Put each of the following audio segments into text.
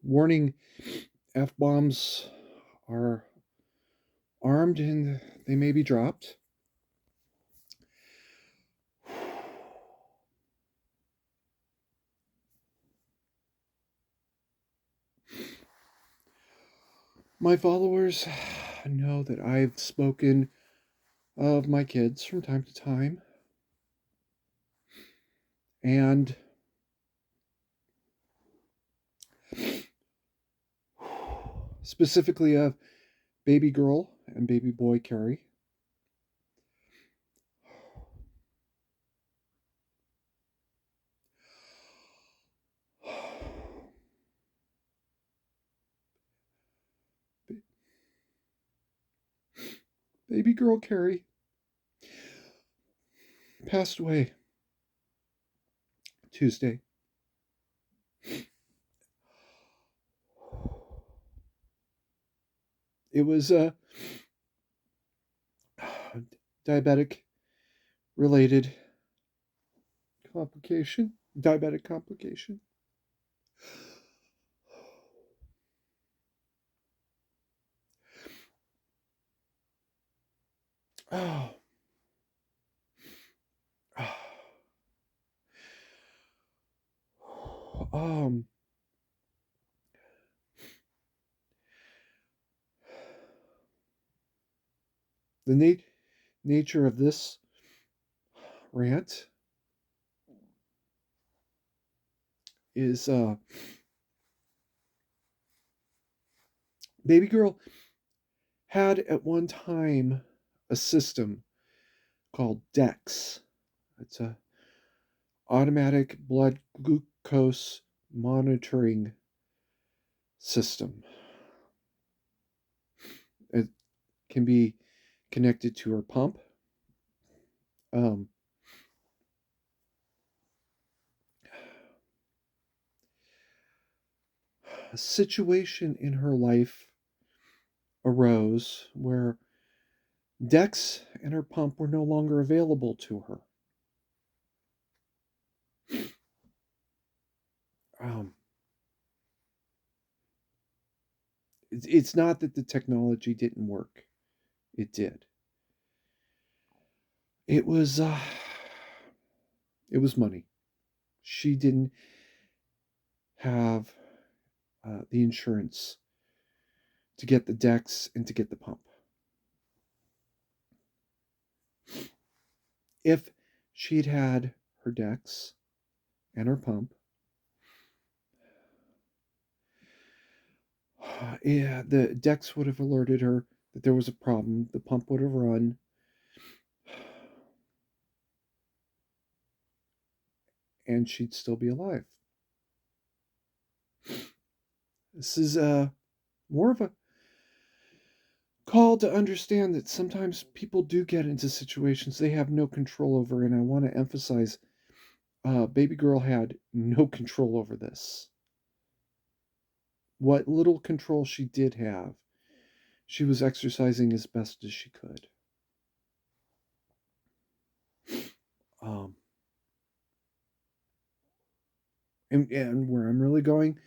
Warning: F bombs are armed and they may be dropped. My followers know that I've spoken of my kids from time to time, and specifically of baby girl and baby boy Carrie. Baby girl Carrie passed away Tuesday. It was a diabetic related complication. Diabetic complication. Oh. Um, the nature of this rant is baby girl had at one time a system called Dex. It's a automatic blood glucose monitoring system. It can be connected to her pump. Um, a situation in her life arose where Dex and her pump were no longer available to her. Um, it's not that the technology didn't work; it did. It was it was money. She didn't have the insurance to get the Dex and to get the pump. If she'd had her Dex and her pump, yeah, the Dex would have alerted her that there was a problem. The pump would have run, and she'd still be alive. This is more of a call to understand that sometimes people do get into situations they have no control over, and I want to emphasize baby girl had no control over this. What little control she did have, she was exercising as best as she could. Um, and where I'm really going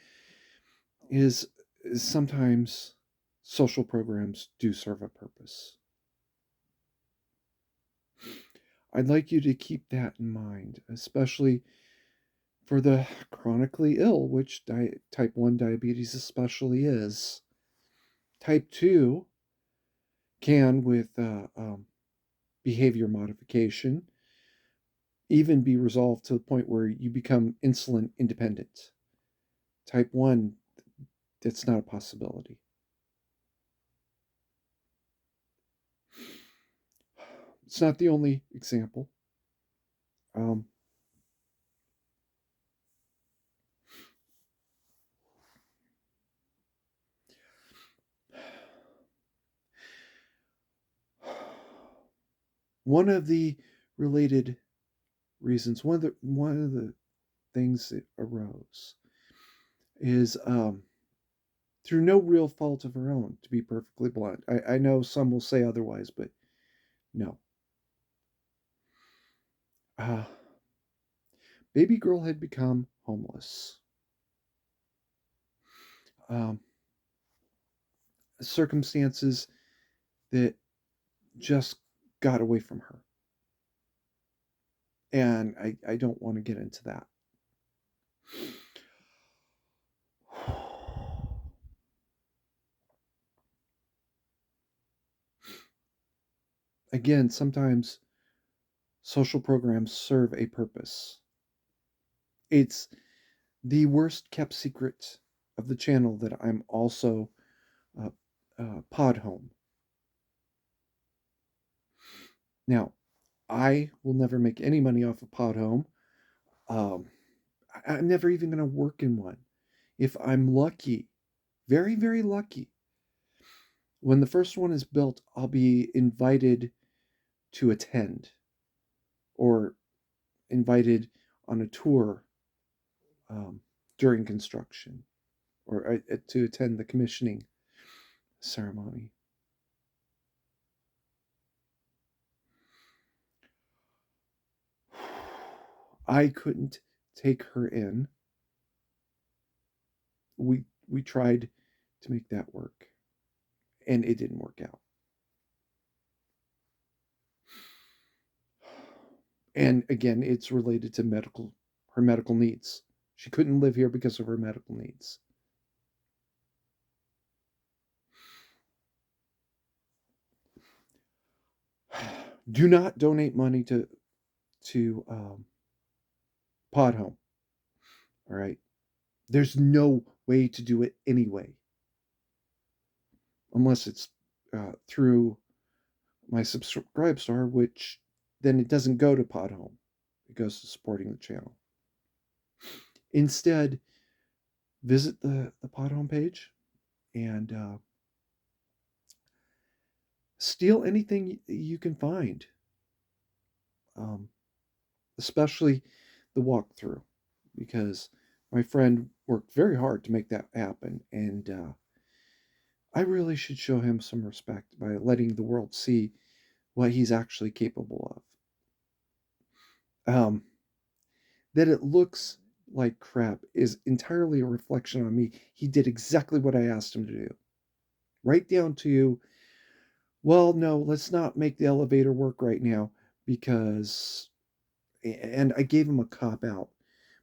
is sometimes social programs do serve a purpose. I'd like you to keep that in mind, especially for the chronically ill, which type 1 diabetes especially is. Type 2 can, with behavior modification, even be resolved to the point where you become insulin independent. Type 1, that's not a possibility. It's not the only example. Um, one of the related reasons, one of the things that arose is through no real fault of her own, to be perfectly blunt. I know some will say otherwise, but no. Uh, baby girl had become homeless. um, circumstances that just got away from her. And I don't want to get into that. Again, sometimes social programs serve a purpose. It's the worst kept secret of the channel that I'm also uh, pod home. Now, I will never make any money off of pod home. Um, I'm never even going to work in one. If I'm lucky, very, very lucky, when the first one is built, I'll be invited to attend or invited on a tour um, during construction or to attend the commissioning ceremony. I couldn't take her in. We tried to make that work, and it didn't work out. And again, it's related to her medical needs. She couldn't live here because of her medical needs. Do not donate money to Pod Home. All right, there's no way to do it anyway, unless it's through my subscribe star, which then it doesn't go to Pod Home. It goes to supporting the channel. Instead, visit the Pod Home page and steal anything you can find, um, especially the walkthrough, because my friend worked very hard to make that happen, and I really should show him some respect by letting the world see what he's actually capable of. That it looks like crap is entirely a reflection on me. He did exactly what I asked him to do. Right down to, well, no, let's not make the elevator work right now because, and I gave him a cop out.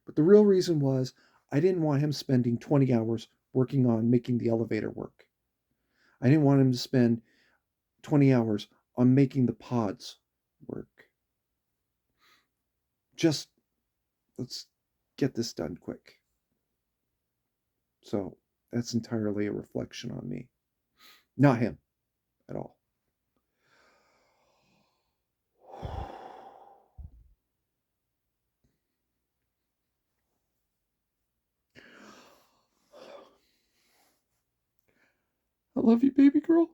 But the real reason was I didn't want him spending 20 hours working on making the elevator work. I didn't want him to spend 20 hours on making the pods work. Just let's get this done quick. So that's entirely a reflection on me, not him at all. I love you, baby girl.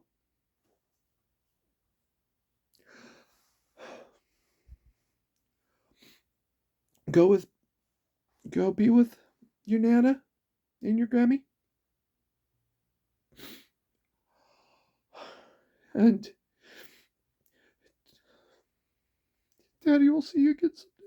Go with, go be with your Nana and your Grammy. And Daddy will see you again someday.